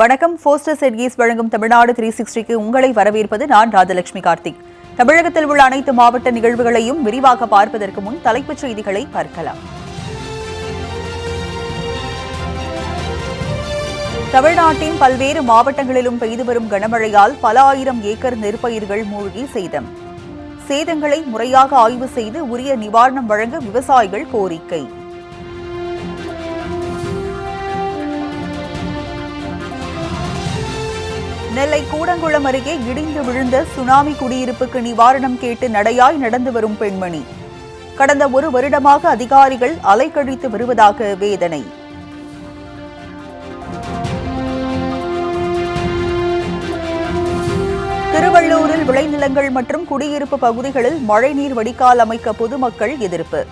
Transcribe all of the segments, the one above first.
வணக்கம். போஸ்டர்ஸ் எட்கீஸ் வழங்கும் தமிழ்நாடு 360க்கு உங்களை வரவேற்பது நான் ராஜலட்சுமி கார்த்திக். தமிழகத்தில் உள்ள அனைத்து மாவட்ட நிகழ்வுகளையும் விரிவாக பார்ப்பதற்கு முன் தலைப்புச் செய்திகளை பார்க்கலாம். தமிழ்நாட்டின் பல்வேறு மாவட்டங்களிலும் பெய்து வரும் கனமழையால் பல ஆயிரம் ஏக்கர் நெற்பயிர்கள் மூழ்கி சேதம். சேதங்களை முறையாக ஆய்வு செய்து உரிய நிவாரணம் வழங்க விவசாயிகள் கோரிக்கை. நெல்லை கூடங்குளம் அருகே இடிந்து விழுந்த சுனாமி குடியிருப்புக்கு நிவாரணம் கேட்டு நடையாய் நடந்து வரும் பெண்மணி. கடந்த ஒரு வருடமாக அதிகாரிகள் அலைக்கழித்து வருவதாக வேதனை. திருவள்ளூரில் விளைநிலங்கள் மற்றும் குடியிருப்பு பகுதிகளில் மழைநீர் வடிகால் அமைக்க பொதுமக்கள் எதிர்ப்பு.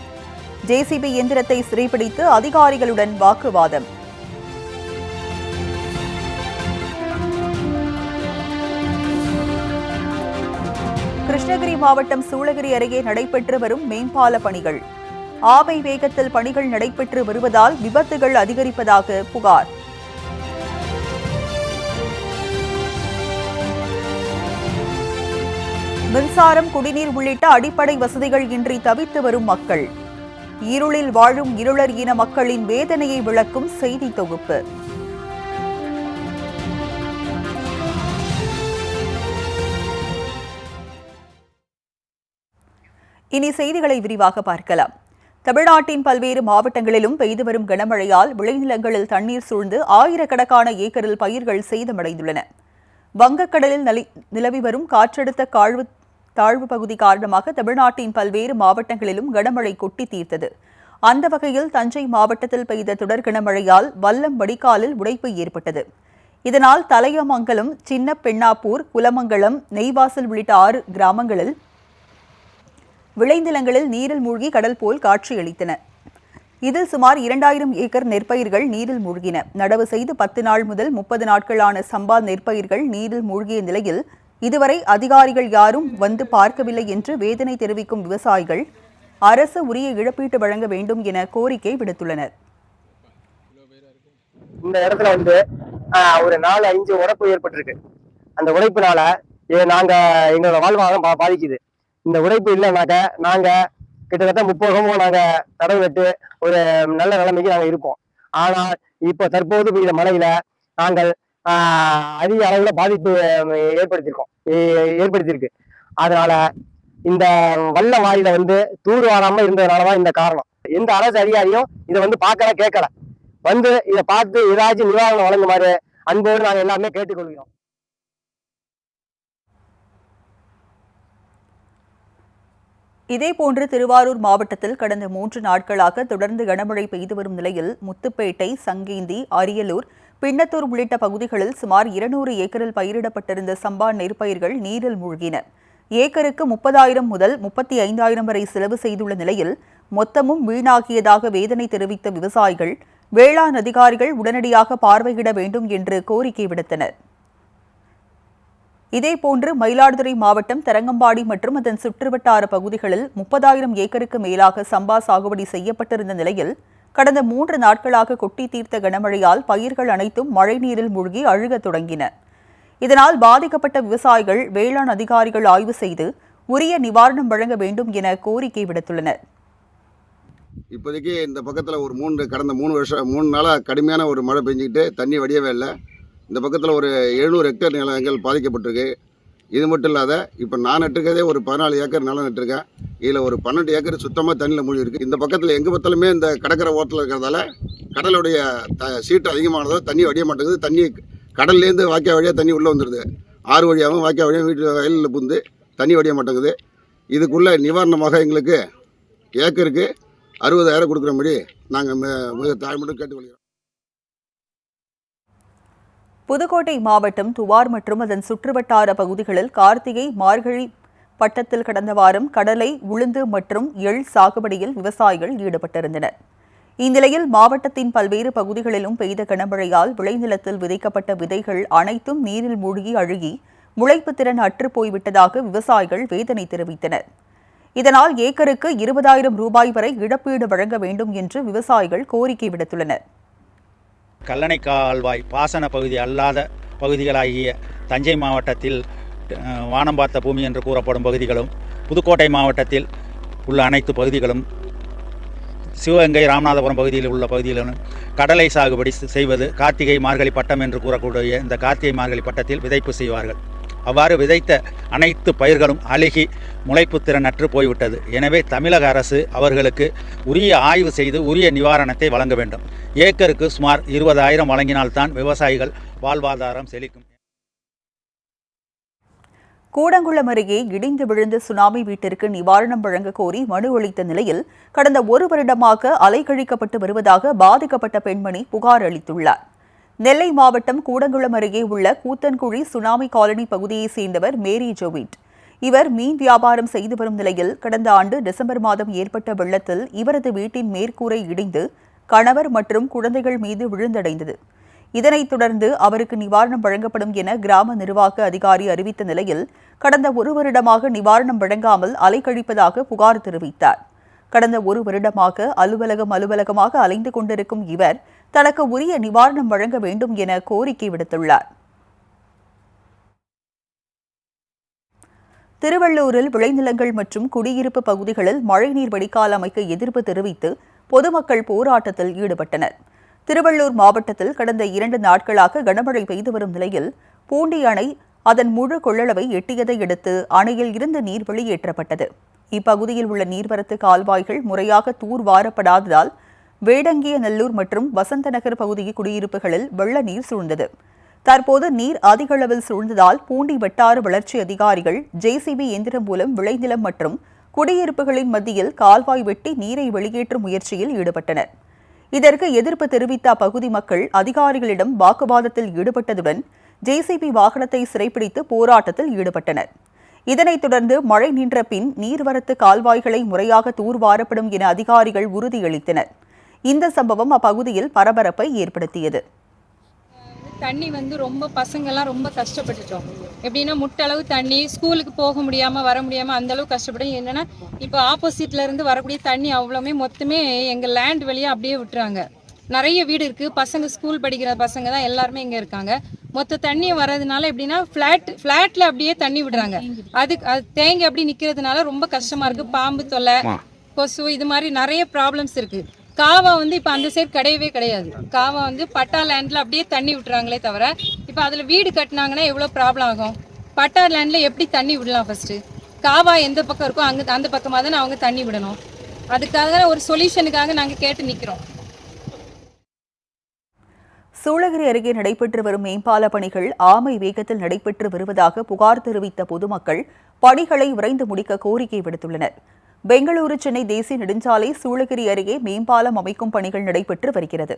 ஜேசிபி இயந்திரத்தை சிறைப்பிடித்து அதிகாரிகளுடன் வாக்குவாதம். கிருஷ்ணகிரி மாவட்டம் சூளகிரி அருகே நடைபெற்று வரும் மேம்பால பணிகள். ஆமை வேகத்தில் பணிகள் நடைபெற்று வருவதால் விபத்துகள் அதிகரிப்பதாக புகார். மின்சாரம், குடிநீர் உள்ளிட்ட அடிப்படை வசதிகள் இன்றி தவித்து வரும் மக்கள். இருளில் வாழும் இருளர் இன மக்களின் வேதனையை விளக்கும் செய்தி தொகுப்பு. இனி செய்திகளை விரிவாக பார்க்கலாம். தமிழ்நாட்டின் பல்வேறு மாவட்டங்களிலும் பெய்து வரும் கனமழையால் விளைநிலங்களில் தண்ணீர் சூழ்ந்து ஆயிரக்கணக்கான ஏக்கரில் பயிர்கள் சேதமடைந்துள்ளன. வங்கக்கடலில் நிலவி வரும் காற்றழுத்த தாழ்வு பகுதி காரணமாக தமிழ்நாட்டின் பல்வேறு மாவட்டங்களிலும் கனமழை கொட்டி தீர்த்தது. அந்த வகையில் தஞ்சை மாவட்டத்தில் பெய்த தொடர் கனமழையால் வல்லம் வடிகாலில் உடைப்பு ஏற்பட்டது. இதனால் தலையமங்கலம், சின்ன பெண்ணாப்பூர், குலமங்கலம், நெய்வாசல் உள்ளிட்ட 6 கிராமங்களில் விளைநிலங்களில் நீரில் மூழ்கி கடல் போல் காட்சியளித்தன. இதில் சுமார் 2000 ஏக்கர் நெற்பயிர்கள் நீரில் மூழ்கின. நடவு செய்து 10 நாள் முதல் 30 நாட்களான சம்பா நெற்பயிர்கள் நீரில் மூழ்கிய நிலையில் இதுவரை அதிகாரிகள் யாரும் வந்து பார்க்கவில்லை என்று வேதனை தெரிவிக்கும் விவசாயிகள் அரசு உரிய இழப்பீட்டு வழங்க வேண்டும் என கோரிக்கை விடுத்துள்ளனர். இந்த இடத்துல ஒரு 4-5 உடைப்பு ஏற்பட்டிருக்கு. அந்த உடைப்புனால எங்களோட வாழ்வாதாரம் பாதிக்குது. இந்த உடைப்பு இல்லைனாக்க நாங்க கிட்டத்தட்ட 30 வருஷமும் நாங்க தடவை வெட்டு ஒரு நல்ல நிலைமைக்கு நாங்க இருப்போம். ஆனால் இப்போ தற்போது பெய்த மழையில நாங்கள் அதிக அளவுல பாதிப்பு ஏற்படுத்தியிருக்கு. அதனால இந்த வல்ல வாயில தூர் வாராம இருந்ததுனாலதான் இந்த காரணம். எந்த அரசு அதிகாரியும் இதை பார்க்கல, கேட்கல. இதை பார்த்து ஏதாச்சும் நிவாரணம் வழங்குமாறு அன்போடு நாங்கள் எல்லாமே கேட்டுக்கொள்கிறோம். இதேபோன்று திருவாரூர் மாவட்டத்தில் கடந்த 3 நாட்களாக தொடர்ந்து கனமழை பெய்து வரும் நிலையில் முத்துப்பேட்டை, சங்கேந்தி, அரியலூர், பின்னத்தூர் உள்ளிட்ட பகுதிகளில் சுமார் 200 ஏக்கரில் பயிரிடப்பட்டிருந்த சம்பா நெற்பயிர்கள் நீரில் மூழ்கின. ஏக்கருக்கு 30,000 முதல் 35,000 வரை செலவு செய்துள்ள நிலையில் மொத்தமும் வீணாகியதாக வேதனை தெரிவித்த விவசாயிகள் வேளாண் அதிகாரிகள் உடனடியாக பார்வையிட வேண்டும் என்று கோரிக்கை விடுத்தனர். இதேபோன்று மயிலாடுதுறை மாவட்டம் தரங்கம்பாடி மற்றும் அதன் சுற்றுவட்டார பகுதிகளில் 30,000 ஏக்கருக்கு மேலாக சம்பா சாகுபடி செய்யப்பட்டிருந்த நிலையில் கடந்த 3 நாட்களாக கொட்டி தீர்த்த கனமழையால் பயிர்கள் அனைத்தும் மழைநீரில் மூழ்கி அழுகத் தொடங்கின. இதனால் பாதிக்கப்பட்ட விவசாயிகள் வேளாண் அதிகாரிகள் ஆய்வு செய்து உரிய நிவாரணம் வழங்க வேண்டும் என கோரிக்கை விடுத்துள்ளனர். இப்போதைக்கு இந்த பக்கத்தில் கடந்த 3 நாளாக கடுமையான ஒரு மழை பெஞ்சிக்கிட்டு தண்ணி வடியவே இல்லை. இந்த பக்கத்தில் ஒரு 700 ஹெக்டேர் நிலங்கள் பாதிக்கப்பட்டிருக்கு. இது மட்டும் இல்லாத இப்போ நான் நட்டுருக்கதே ஒரு 14 ஏக்கர் நிலம் நட்டுருக்கேன். இதில் ஒரு 12 ஏக்கர் சுத்தமாக தண்ணியில் மூழ்கி இருக்குது. இந்த பக்கத்தில் எங்கே பார்த்தாலுமே இந்த கடற்கரை ஓரத்தில் இருக்கிறதால கடலுடைய சீட்டு அதிகமானதால் தண்ணி வடிய மாட்டேங்குது. தண்ணி கடல்லேருந்து வாய்க்கால் வழியாக தண்ணி உள்ளே வந்துடுது. ஆறு வழியாகவும் வாய்க்கால் வழியாக வீட்டு வயலில் புந்து தண்ணி வடிய மாட்டேங்குது. இதுக்குள்ள நிவாரணமாக எங்களுக்கு ஏக்கருக்கு 60,000 கொடுக்குறபடி நாங்கள் மிக தாழ்மையுடன் கேட்டுக்கொள்கிறோம். புதுக்கோட்டை மாவட்டம் துவார் மற்றும் அதன் சுற்றுவட்டார பகுதிகளில் கார்த்திகை, மார்கழி பட்டத்தில் கடந்த வாரம் கடலை, உளுந்து மற்றும் எள் சாகுபடியில் விவசாயிகள் ஈடுபட்டிருந்தனர். இந்நிலையில் மாவட்டத்தின் பல்வேறு பகுதிகளிலும் பெய்த கனமழையால் விளைநிலத்தில் விதைக்கப்பட்ட விதைகள் அனைத்தும் நீரில் மூழ்கி அழுகி முளைப்பு திறன் அற்றுப் போய்விட்டதாக விவசாயிகள் வேதனை தெரிவித்தனர். இதனால் ஏக்கருக்கு 20,000 ரூபாய் வரை இழப்பீடு வழங்க வேண்டும் என்று விவசாயிகள் கோரிக்கை விடுத்துள்ளனர். கல்லணை கால்வாய் பாசன பகுதி அல்லாத பகுதிகளாகிய தஞ்சை மாவட்டத்தில் வானம் பார்த்த பூமி என்று கூறப்படும் பகுதிகளும், புதுக்கோட்டை மாவட்டத்தில் உள்ள அனைத்து பகுதிகளும், சிவகங்கை ராமநாதபுரம் பகுதியில் உள்ள பகுதிகளிலும் கடலை சாகுபடி செய்வது கார்த்திகை மார்கழி பட்டம் என்று கூறக்கூடிய இந்த கார்த்திகை மார்கழி பட்டத்தில் விதைப்பு செய்வார்கள். அவ்வாறு விதைத்த அனைத்து பயிர்களும் அழுகி முளைப்பு திறனற்று போய்விட்டது. எனவே தமிழக அரசு அவர்களுக்கு உரிய ஆய்வு செய்து உரிய நிவாரணத்தை வழங்க வேண்டும். ஏக்கருக்கு சுமார் 20,000 வழங்கினால்தான் விவசாயிகள் வாழ்வாதாரம் செழிக்கும். கூடங்குளம் அருகே இடிந்து விழுந்த சுனாமி வீட்டிற்கு நிவாரணம் வழங்க கோரி மனு அளித்த நிலையில் கடந்த 1 வருடமாக அலைக்கழிக்கப்பட்டு வருவதாக பாதிக்கப்பட்ட பெண்மணி புகார் அளித்துள்ளார். நெல்லை மாவட்டம் கூடங்குளம் அருகே உள்ள கூத்தன்குழி சுனாமி காலனி பகுதியைச் சேர்ந்தவர் மேரி ஜோவிட். இவர் மீன் வியாபாரம் செய்து வரும் நிலையில் கடந்த ஆண்டு டிசம்பர் மாதம் ஏற்பட்ட வெள்ளத்தில் இவரது வீட்டின் மேற்கூரை இடிந்து கணவர் மற்றும் குழந்தைகள் மீது விழுந்தடைந்தது. இதனைத் தொடர்ந்து அவருக்கு நிவாரணம் வழங்கப்படும் என கிராம நிர்வாக அதிகாரி அறிவித்த நிலையில் கடந்த 1 வருடமாக நிவாரணம் வழங்காமல் அலைக்கழிப்பதாக புகார் தெரிவித்தார். கடந்த 1 வருடமாக அலுவலகமாக அலைந்து கொண்டிருக்கும் இவர் தனக்கு உரிய நிவாரணம் வழங்க வேண்டும் என கோரிக்கை விடுத்துள்ளார். திருவள்ளூரில் விளைநிலங்கள் மற்றும் குடியிருப்பு பகுதிகளில் மழைநீர் வடிகால் அமைக்க எதிர்ப்பு தெரிவித்து பொதுமக்கள் போராட்டத்தில் ஈடுபட்டனர். திருவள்ளூர் மாவட்டத்தில் கடந்த 2 நாட்களாக கனமழை பெய்து வரும் நிலையில் பூண்டி அணை அதன் முழு கொள்ளளவை எட்டியதை அடுத்து அணையில் இருந்து நீர் வெளியேற்றப்பட்டது. இப்பகுதியில் உள்ள நீர்வரத்து கால்வாய்கள் முறையாக தூர்வாரப்படாததால் வேடங்கியநல்லூர் மற்றும் வசந்தநகர் பகுதி குடியிருப்புகளில் வெள்ள நீர் சூழ்ந்தது. தற்போது நீர் அதிக அளவில் சூழ்ந்ததால் பூண்டி வட்டார வளர்ச்சி அதிகாரிகள் ஜேசிபி இயந்திரம் மூலம் விளைநிலம் மற்றும் குடியிருப்புகளின் மத்தியில் கால்வாய் வெட்டி நீரை வெளியேற்றும் முயற்சியில் ஈடுபட்டனர். இதற்கு எதிர்ப்பு தெரிவித்த அப்பகுதி மக்கள் அதிகாரிகளிடம் வாக்குவாதத்தில் ஈடுபட்டதுடன் ஜேசிபி வாகனத்தை சிறைப்பிடித்து போராட்டத்தில் ஈடுபட்டனர். இதனைத் தொடர்ந்து மழை நின்ற பின் நீர்வரத்து கால்வாய்களை முறையாக தூர்வாரப்படும் என அதிகாரிகள் உறுதியளித்தனர். இந்த சம்பவம் அப்பகுதியில் பரபரப்பை ஏற்படுத்தியது. தண்ணி ரொம்ப பசங்கள்லாம் ரொம்ப கஷ்டப்பட்டுட்டோம். எப்படின்னா முட்டளவு தண்ணி, ஸ்கூலுக்கு போக முடியாமல் வர முடியாமல் அந்தளவு கஷ்டப்படும். என்னென்னா இப்போ ஆப்போசிட்ல இருந்து வரக்கூடிய தண்ணி அவ்வளோமே மொத்தமே எங்கள் லேண்ட் வழியாக அப்படியே விட்டுறாங்க. நிறைய வீடு இருக்குது, பசங்க ஸ்கூல் படிக்கிற பசங்க தான் எல்லாருமே இங்கே இருக்காங்க. மொத்த தண்ணி வர்றதுனால எப்படின்னா ஃப்ளாட்டில் அப்படியே தண்ணி விடுறாங்க. அது தேங்கி அப்படி நிற்கிறதுனால ரொம்ப கஷ்டமாக இருக்குது. பாம்பு தொல்லை, கொசு, இது மாதிரி நிறைய ப்ராப்ளம்ஸ் இருக்குது. காவா இப்போ அந்த சைடு கிடையவே கிடையாது. காவா பட்டா லேண்டில் அப்படியே தண்ணி விட்டுறாங்களே தவிர இப்போ அதில் வீடு கட்டினாங்கன்னா எவ்வளோ ப்ராப்ளம் ஆகும். பட்டா லேண்டில் எப்படி தண்ணி விடலாம்? ஃபஸ்ட்டு காவா எந்த பக்கம் இருக்கோ அந்த பக்கமாக தானே அவங்க தண்ணி விடணும். அதுக்காக ஒரு சொல்யூஷனுக்காக நாங்கள் கேட்டு நிற்கிறோம். சூளகிரி அருகே நடைபெற்று வரும் மேம்பால பணிகள் ஆமை வேகத்தில் நடைபெற்று வருவதாக புகார் தெரிவித்த பொதுமக்கள் பணிகளை விரைந்து முடிக்க கோரிக்கை விடுத்துள்ளனர். பெங்களூரு சென்னை தேசிய நெடுஞ்சாலை சூளகிரி அருகே மேம்பாலம் அமைக்கும் பணிகள் நடைபெற்று வருகிறது.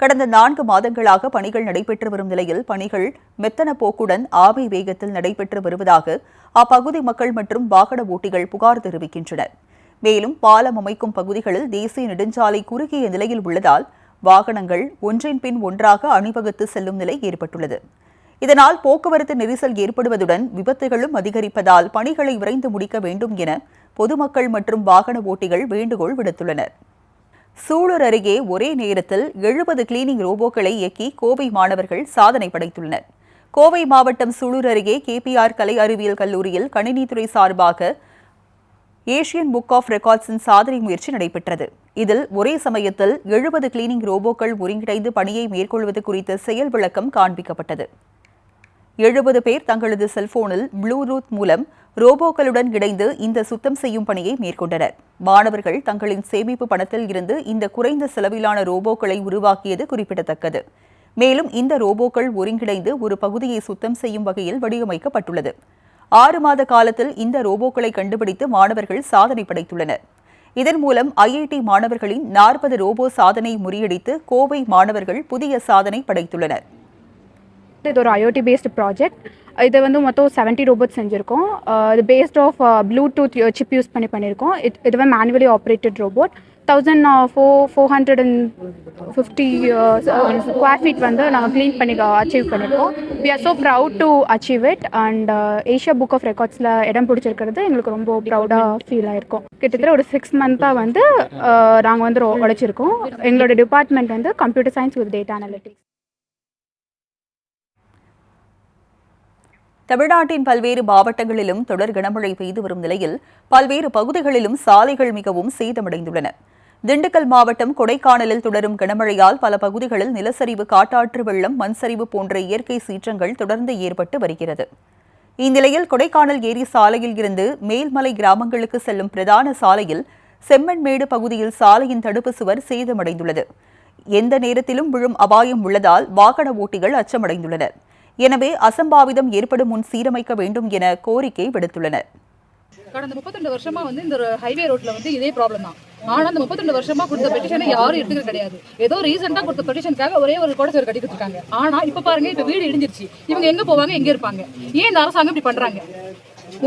கடந்த 4 மாதங்களாக பணிகள் நடைபெற்று வரும் நிலையில் பணிகள் மெத்தன போக்குடன் ஆமை வேகத்தில் நடைபெற்று வருவதாக அப்பகுதி மக்கள் மற்றும் வாகன ஓட்டிகள் புகார் தெரிவிக்கின்றனர். மேலும் பாலம் அமைக்கும் பகுதிகளில் தேசிய நெடுஞ்சாலை குறுகிய நிலையில் உள்ளதால் வாகனங்கள் ஒன்றின் பின் ஒன்றாக அணிவகுத்து செல்லும் நிலை ஏற்பட்டுள்ளது. இதனால் போக்குவரத்து நெரிசல் ஏற்படுவதுடன் விபத்துகளும் அதிகரிப்பதால் பணிகளை விரைந்து முடிக்க வேண்டும் என பொதுமக்கள் மற்றும் வாகன ஓட்டிகள் வேண்டுகோள் விடுத்துள்ளனர். சூலூர் அருகே ஒரே நேரத்தில் 70 கிளீனிங் ரோபோக்களை இயக்கி கோவை மாணவர்கள் சாதனை படைத்துள்ளனர். கோவை மாவட்டம் சூலூர் அருகே KPR கலை அறிவியல் கல்லூரியில் கணினித்துறை சார்பாக ஏசியன் புக் ஆஃப் ரெக்கார்ட்ஸின் சாதனை முயற்சி நடைபெற்றது. இதில் ஒரே சமயத்தில் 70 கிளீனிங் ரோபோக்கள் ஒருங்கிணைந்து பணியை மேற்கொள்வது குறித்த செயல் விளக்கம் காண்பிக்கப்பட்டது. 70 பேர் தங்களது செல்போனில் ப்ளூடூத் மூலம் ரோபோக்களுடன் இணைந்து இந்த சுத்தம் செய்யும் பணியை மேற்கொண்டனர். மாணவர்கள் தங்களின் சேமிப்பு பணத்தில் இருந்து இந்த குறைந்த செலவிலான ரோபோக்களை உருவாக்கியது குறிப்பிடத்தக்கது. மேலும் இந்த ரோபோக்கள் ஒருங்கிணைந்து ஒரு பகுதியை சுத்தம் செய்யும் வகையில் வடிவமைக்கப்பட்டுள்ளது. 6 மாத காலத்தில் இந்த ரோபோக்களை கண்டுபிடித்து மாணவர்கள் சாதனை படைத்துள்ளனர். இதன் மூலம் IIT மாணவர்களின் 40 ரோபோ சாதனை முறியடித்து கோவை மாணவர்கள் புதிய சாதனை படைத்துள்ளனர். இது ஒரு IoT பேஸ்டு ப்ராஜெக்ட். இது மொத்தம் 70 ரோபோட் செஞ்சுருக்கோம். இது based off bluetooth chip use பண்ணியிருக்கோம். இது manually operated robot. 450 square feet வந்து நாங்கள் க்ளீன் பண்ணி அச்சீவ் பண்ணியிருக்கோம். We are so proud to achieve it. And Asia book of ரெக்கார்ட்ஸில் இடம் பிடிச்சிருக்கிறது எங்களுக்கு ரொம்ப ப்ரௌடாக ஃபீல் ஆகிருக்கும். கிட்டத்தட்ட ஒரு 6 மந்த்தாக வந்து நாங்கள் வந்து உழைச்சிருக்கோம். எங்களோட டிபார்ட்மெண்ட் வந்து computer science with data analytics. தமிழ்நாட்டின் பல்வேறு மாவட்டங்களிலும் தொடர் கனமழை பெய்து வரும் நிலையில் பல்வேறு பகுதிகளிலும் சாலைகள் மிகவும் சேதமடைந்துள்ளன. திண்டுக்கல் மாவட்டம் கொடைக்கானலில் தொடரும் கனமழையால் பல பகுதிகளில் நிலச்சரிவு, காட்டாற்று வெள்ளம், மண்சரிவு போன்ற இயற்கை சீற்றங்கள் தொடர்ந்து ஏற்பட்டு வருகிறது. இந்நிலையில் கொடைக்கானல் ஏரி சாலையில் இருந்து மேல்மலை கிராமங்களுக்கு செல்லும் பிரதான சாலையில் செம்மண்மேடு பகுதியில் சாலையின் தடுப்பு சுவர் சேதமடைந்துள்ளது. எந்த நேரத்திலும் விழும் அபாயம் உள்ளதால் வாகன ஓட்டிகள் அச்சமடைந்துள்ளனர். எனவே அசம்பாவிதம் ஏற்படும் முன் சீரமைக்க வேண்டும் என கோரிக்கை விடுத்துள்ளனர். கடந்த 32 வருஷமா வந்து இந்த ஹைவே ரோட்ல வந்து இதே ப்ராப்ளம் தான். ஆனா அந்த 32 வருஷமா கொடுத்த பெட்டிஷனை யாரும் எடுத்துக்கிறது கிடையாது. ஏதோ ரீசெண்டா கொடுத்த பெட்டிஷனுக்காக ஒரே ஒரு கோடை சுவர் கட்டி கொடுத்துருக்காங்க. ஆனா இப்ப பாருங்க, இப்ப வீடு இடிஞ்சிருச்சு. இவங்க எங்க போவாங்க, எங்க இருப்பாங்க? ஏன் இந்த அரசாங்கம் இப்படி பண்றாங்க?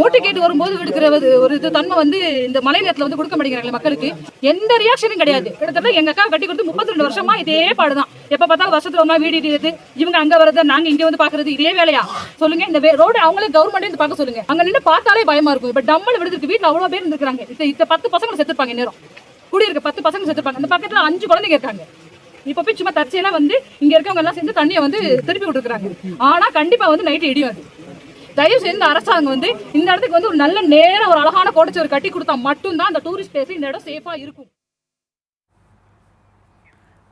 ஓட்டு கேட்டு வரும்போது விடுக்கிற ஒரு இது தன்மை வந்து இந்த மழை நேரத்துல வந்து கொடுக்க மாட்டேங்கிறாங்க மக்களுக்கு. எந்த ரியாக்ஷனும் கிடையாது. கிட்டத்தட்ட எங்க அக்கா கட்டி கொடுத்து 32 வருஷமா இதே பாடுதான். எப்ப பார்த்தாலும் வருஷத்துல ஒன்னா வீடு இடிக்குது, இவங்க அங்க வரது, நாங்க இங்க வந்து பாக்குறது, இதே வேலையா சொல்லுங்க? இந்த ரோடு அவங்களே கவர்மெண்ட் வந்து பார்க்க சொல்லுங்க. அங்க நின்று பார்த்தாலே பயமா இருக்கும். இப்ப டம்மல் விடுதிருக்கு வீட்டுல அவ்வளவு பேர் இருக்காங்க. இந்த 10 பசங்க செத்துருப்பாங்க. நேரம் குடியிருக்க 10 பசங்க செத்துருப்பாங்க. அந்த பக்கத்துல 5 குழந்தைங்க இருக்காங்க. இப்ப போய் சும்மா தற்செயலா வந்து இங்க இருக்கவங்க எல்லாம் சேர்ந்து தண்ணியை வந்து திருப்பி விட்டுருக்காங்க. ஆனா கண்டிப்பா வந்து நைட்டு இடியும். அது தயவு செய்து அரசாங்கம் வந்து இந்த இடத்துக்கு வந்து ஒரு நல்ல நேரம் ஒரு அழகான கோடைச்சுவர் கட்டி கொடுத்தா மட்டும்தான் அந்த டூரிஸ்ட் பிளேஸ் இந்த இடம் சேஃபா இருக்கும்.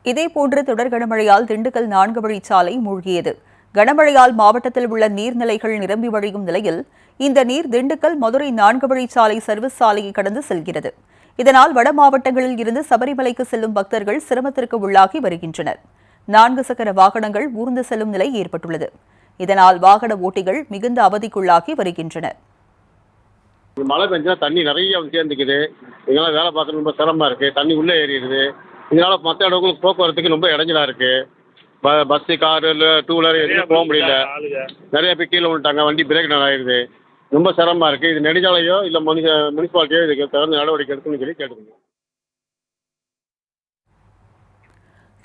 இதேபோன்று தொடர் கனமழையால் திண்டுக்கல் 4 வழிச்சாலை மூழ்கியது. கனமழையால் மாவட்டத்தில் உள்ள நீர்நிலைகள் நிரம்பி வழியும் நிலையில் இந்த நீர் திண்டுக்கல் மதுரை 4 வழிச்சாலை சர்வீஸ் சாலையை கடந்து செல்கிறது. இதனால் வட மாவட்டங்களில் இருந்து சபரிமலைக்கு செல்லும் பக்தர்கள் சிரமத்திற்கு உள்ளாகி வருகின்றனர். 4 சக்கர வாகனங்கள் ஊர்ந்து செல்லும் நிலை ஏற்பட்டுள்ளது. இதனால் வாகன ஓட்டிகள் மிகுந்த அவதிக்குள்ளாகி வருகின்றனர். மழை பெஞ்சா தண்ணி நிறைய வந்து சேர்ந்துக்குது. இதனால வேலை பார்க்கறது ரொம்ப சிரமமா இருக்கு. தண்ணி உள்ளே ஏறிடுது. இதனால மற்ற இடங்களுக்கு போக்குவரத்துக்கு ரொம்ப இடைஞ்சலா இருக்கு. பஸ்ஸு, காரு, 2 வீலர் எதுவும் போக முடியல. நிறைய பேர் கீழே விட்டாங்க. வண்டி பிரேக் ஆயிடுது. ரொம்ப சிரமமா இருக்கு. இது நெடுஞ்சாலையோ இல்லை முனிசிபாலிட்டியோ இதுக்கு தகுந்த நடவடிக்கை எடுக்கணும்னு சொல்லி கேட்டுக்கோங்க.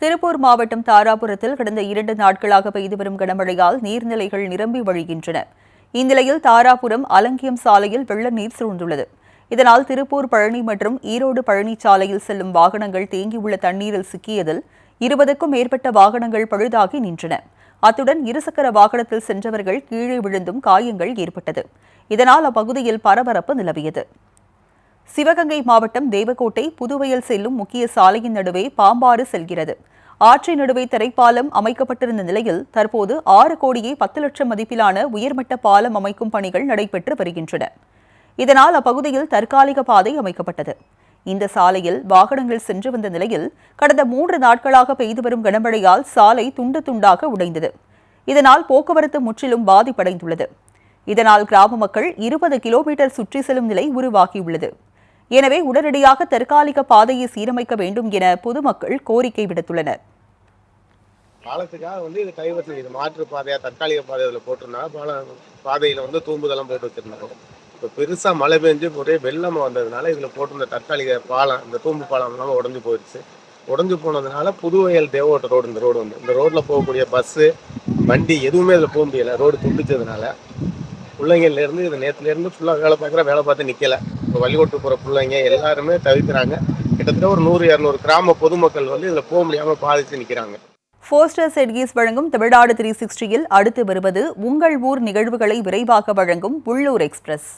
திருப்பூர் மாவட்டம் தாராபுரத்தில் கடந்த 2 நாட்களாக பெய்து வரும் கனமழையால் நீர்நிலைகள் நிரம்பி வழிகின்றன. இந்நிலையில் தாராபுரம் அலங்கியம் சாலையில் வெள்ள நீர் சூழ்ந்துள்ளது. இதனால் திருப்பூர் பழனி மற்றும் ஈரோடு பழனி சாலையில் செல்லும் வாகனங்கள் தேங்கியுள்ள தண்ணீரில் சிக்கியதில் 20க்கும் மேற்பட்ட வாகனங்கள் பழுதாகி நின்றன. அத்துடன் இருசக்கர வாகனத்தில் சென்றவர்கள் கீழே விழுந்தும் காயங்கள் ஏற்பட்டது. இதனால் அப்பகுதியில் பரபரப்பு நிலவியது. சிவகங்கை மாவட்டம் தேவக்கோட்டை புதுவயல் செல்லும் முக்கிய சாலையின் நடுவே பாம்பாறு செல்கிறது. ஆற்றின் நடுவே தரைப்பாலம் அமைக்கப்பட்டிருந்த நிலையில் தற்போது 6 கோடியே 10 லட்சம் மதிப்பிலான உயர்மட்ட பாலம் அமைக்கும் பணிகள் நடைபெற்று வருகின்றன. இதனால் அப்பகுதியில் தற்காலிக பாதை அமைக்கப்பட்டது. இந்த சாலையில் வாகனங்கள் சென்று வந்த நிலையில் கடந்த 3 நாட்களாக பெய்து வரும் கனமழையால் சாலை துண்டு துண்டாக உடைந்தது. இதனால் போக்குவரத்து முற்றிலும் பாதிப்படைந்துள்ளது. இதனால் கிராம மக்கள் 20 கிலோமீட்டர் சுற்றி செல்லும் நிலை உருவாகியுள்ளது. எனவே உடனடியாக தற்காலிக பாதையை சீரமைக்க வேண்டும் என பொதுமக்கள் கோரிக்கை விடுத்துள்ளனர். பாலத்துக்காக வந்து இது கைவசம், இது மாற்று பாதையா தற்காலிக பாதை அதில் போட்டிருந்தா பாதையில வந்து தூம்புதெல்லாம் போட்டு வச்சிருந்தாங்க. இப்போ பெருசா மழை பெஞ்சு ஒரே வெள்ளமா வந்ததுனால இதுல போட்டிருந்த தற்காலிக பாலம், இந்த தூம்பு பாலம் உடஞ்சு போயிடுச்சு. உடஞ்சு போனதுனால புதுவயல் தேவோட்ட ரோடு, இந்த ரோடு வந்து இந்த ரோட்ல போகக்கூடிய பஸ்ஸு, வண்டி எதுவுமே இதுல போக முடியல. ரோடு துண்டிச்சதுனால பிள்ளைங்கள்ல இருந்து இது நேற்றுல இருந்து ஃபுல்லா வேலை பார்த்து நிக்கல. இப்போ வழிகோட்டு போற பிள்ளைங்க எல்லாருமே தவிர்க்கிறாங்க. கிட்டத்தட்ட ஒரு 100-200 கிராம பொதுமக்கள் வந்து இதுல போக முடியாம பாதிச்சு நிக்கிறாங்க. போஸ்டர் செட்கீஸ் வழங்கும் தமிழ்நாடு 360யில் அடுத்து வருவது உங்கள் ஊர் நிகழ்வுகளை விரைவாக வழங்கும் உள்ளூர் எக்ஸ்பிரஸ்.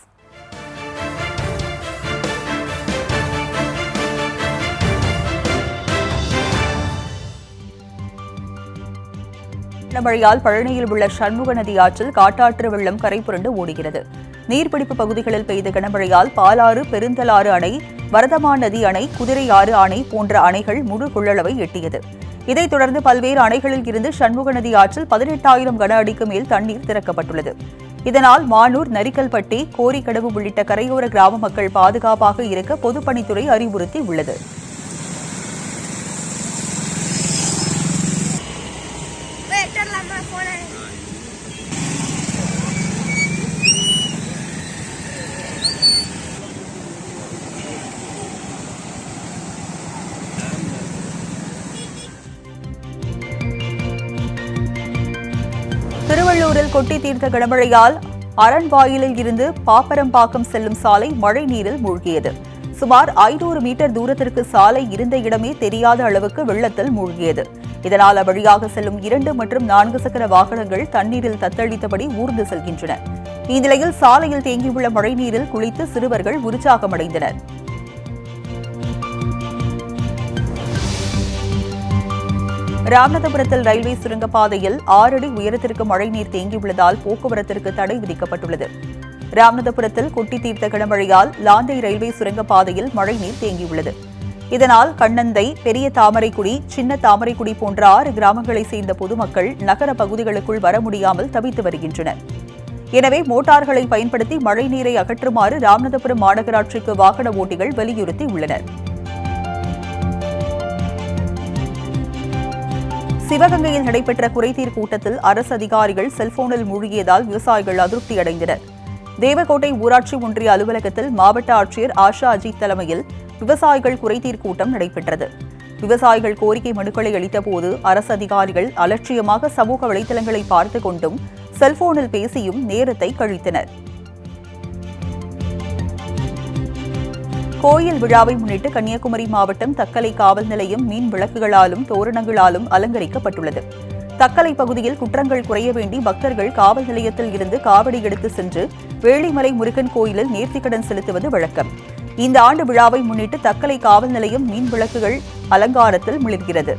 மழையால் பழனியில் உள்ள சண்முக நதி ஆற்றில் காட்டாற்று வெள்ளம் கரை புரண்டு ஓடுகிறது. நீர்பிடிப்பு பகுதிகளில் பெய்த கனமழையால் பாலாறு, பெருந்தலாறு அணை, வரதமான் நதி அணை, குதிரையாறு அணை போன்ற அணைகள் முழு கொள்ளளவை எட்டியது. இதைத் தொடர்ந்து பல்வேறு அணைகளில் இருந்து சண்முக நதி ஆற்றில் 18,000 கன அடிக்கு மேல் தண்ணீர் திறக்கப்பட்டுள்ளது. இதனால் மானூர், நரிக்கல்பட்டி, கோரிக்கடவு உள்ளிட்ட கரையோர கிராம மக்கள் பாதுகாப்பாக இருக்க பொதுப்பணித்துறை அறிவுறுத்தி உள்ளது. திருவள்ளூரில் கொட்டி தீர்த்த கனமழையால் அரண்வாயிலில் இருந்து பாப்பரம்பாக்கம் செல்லும் சாலை மழை நீரில் மூழ்கியது. சுமார் 500 மீட்டர் தூரத்திற்கு சாலை இருந்த இடமே தெரியாத அளவுக்கு வெள்ளத்தில் மூழ்கியது. இதனால் அவ்வழியாக செல்லும் 2 மற்றும் 4 சக்கர வாகனங்கள் தண்ணீரில் தத்தளித்தபடி ஊர்ந்து செல்கின்றன. இந்நிலையில் சாலையில் தேங்கியுள்ள மழைநீரில் குளித்து சிறுவர்கள் உற்சாகமடைந்தனர். ராமநாதபுரத்தில் ரயில்வே சுரங்கப்பாதையில் 6 அடி உயரத்திற்கு மழைநீர் தேங்கியுள்ளதால் போக்குவரத்திற்கு தடை விதிக்கப்பட்டுள்ளது. ராமநாதபுரத்தில் கொட்டி தீர்த்த கனமழையால் லாந்தை ரயில்வே சுரங்கப்பாதையில் மழைநீர் தேங்கியுள்ளது. இதனால் கண்ணந்தை, பெரிய தாமரைக்குடி, சின்ன தாமரைக்குடி போன்ற 6 கிராமங்களைச் சேர்ந்த பொதுமக்கள் நகர பகுதிகளுக்குள் வர முடியாமல் தவித்து வருகின்றனர். எனவே மோட்டார்களை பயன்படுத்தி மழைநீரை அகற்றுமாறு ராமநாதபுரம் மாநகராட்சிக்கு வாகன ஓட்டிகள் வலியுறுத்தியுள்ளனர். சிவகங்கையில் நடைபெற்ற குறைதீர் கூட்டத்தில் அரசு அதிகாரிகள் செல்போனில் மூழ்கியதால் விவசாயிகள் அதிருப்தியடைந்தனர். தேவக்கோட்டை ஊராட்சி ஒன்றிய அலுவலகத்தில் மாவட்ட ஆட்சியர் ஆஷா அஜித் தலைமையில் விவசாயிகள் குறைதீர் கூட்டம் நடைபெற்றது. விவசாயிகள் கோரிக்கை மனுக்களை அளித்தபோது அரசு அதிகாரிகள் அலட்சியமாக சமூக வலைதளங்களை பார்த்துக் கொண்டும் செல்போனில் பேசியும் நேரத்தை கழித்தனர். கோயில் விழாவை முன்னிட்டு கன்னியாகுமரி மாவட்டம் தக்கலை காவல் நிலையம் மீன் விளக்குகளாலும் தோரணங்களாலும் அலங்கரிக்கப்பட்டுள்ளது. தக்கலை பகுதியில் குற்றங்கள் குறைய வேண்டி பக்தர்கள் காவல் நிலையத்தில் இருந்து காவடி எடுத்து சென்று வேளிமலை முருகன் கோயிலில் நேர்த்திக்கடன் செலுத்துவது வழக்கம். இந்த ஆண்டு விழாவை முன்னிட்டு தக்கலை காவல் நிலையம் மீன் விளக்குகள் அலங்காரத்தில் மிளிர்கிறது.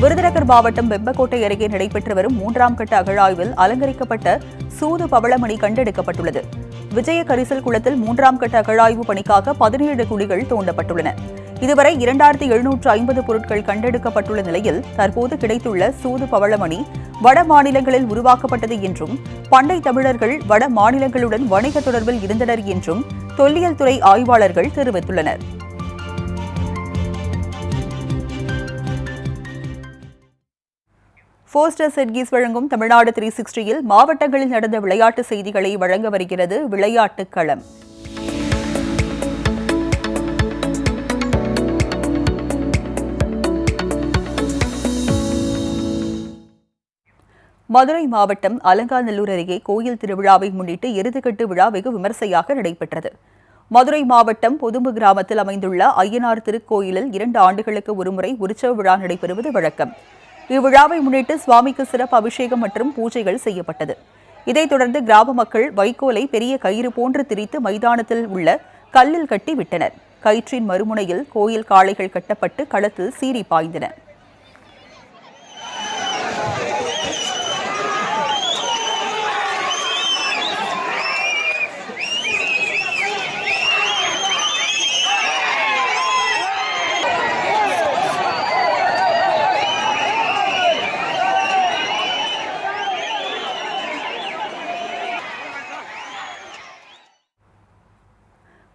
விருதுநகர் மாவட்டம் வெம்பக்கோட்டை அருகே நடைபெற்று வரும் 3ஆம் கட்ட அகழாய்வில் அலங்கரிக்கப்பட்ட சூது பவளமணி கண்டெடுக்கப்பட்டுள்ளது. விஜய கரிசல் குளத்தில் 3ஆம் கட்ட அகழாய்வு பணிக்காக 17 குழிகள் தோண்டப்பட்டுள்ளன. இதுவரை 2750 பொருட்கள் கண்டெடுக்கப்பட்டுள்ள நிலையில் தற்போது கிடைத்துள்ள சூது பவளமணி வட மாநிலங்களில் உருவாக்கப்பட்டது என்றும் பண்டை தமிழர்கள் வட மாநிலங்களுடன் வணிக தொடர்பில் இருந்தனர் என்றும் தொல்லியல் துறை ஆய்வாளர்கள் தெரிவித்துள்ளனர். போஸ்டர் செட்கீஸ் வழங்கும் தமிழ்நாடு 360யில் மாவட்டங்களில் நடந்த விளையாட்டு செய்திகளை வழங்க வருகிறது விளையாட்டுக் களம். மதுரை மாவட்டம் அலங்காநல்லூர் அருகே கோயில் திருவிழாவை முன்னிட்டு எருதுகட்டு விழா வெகு விமர்சையாக நடைபெற்றது. மதுரை மாவட்டம் பொதும்பு கிராமத்தில் அமைந்துள்ள ஐயனார் திருக்கோயிலில் 2 ஆண்டுகளுக்கு ஒருமுறை உற்சவ விழா நடைபெறுவது வழக்கம். இவ்விழாவை முன்னிட்டு சுவாமிக்கு சிறப்பு அபிஷேகம் மற்றும் பூஜைகள் செய்யப்பட்டது. இதைத் தொடர்ந்து கிராம மக்கள் வைக்கோலை பெரிய கயிறு போன்று திரித்து மைதானத்தில் உள்ள கல்லில் கட்டி விட்டனர். கயிற்றின் மறுமுனையில் கோயில் காளைகள் கட்டப்பட்டு களத்தில் சீறி பாய்ந்தன.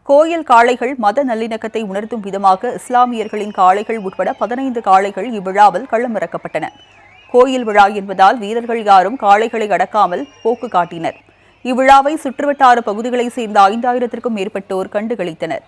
கோயில் காளைகள் மத நல்லிணக்கத்தை உணர்த்தும் விதமாக இஸ்லாமியர்களின் காளைகள் உட்பட 15 காளைகள் இவ்விழாவில் களமிறக்கப்பட்டன. கோயில் விழா என்பதால் வீரர்கள் யாரும் காளைகளை அடக்காமல் போக்கு காட்டினர். இவ்விழாவை சுற்றுவட்டார பகுதிகளைச் சேர்ந்த 5000க்கும் மேற்பட்டோர் கண்டுகளித்தனர்.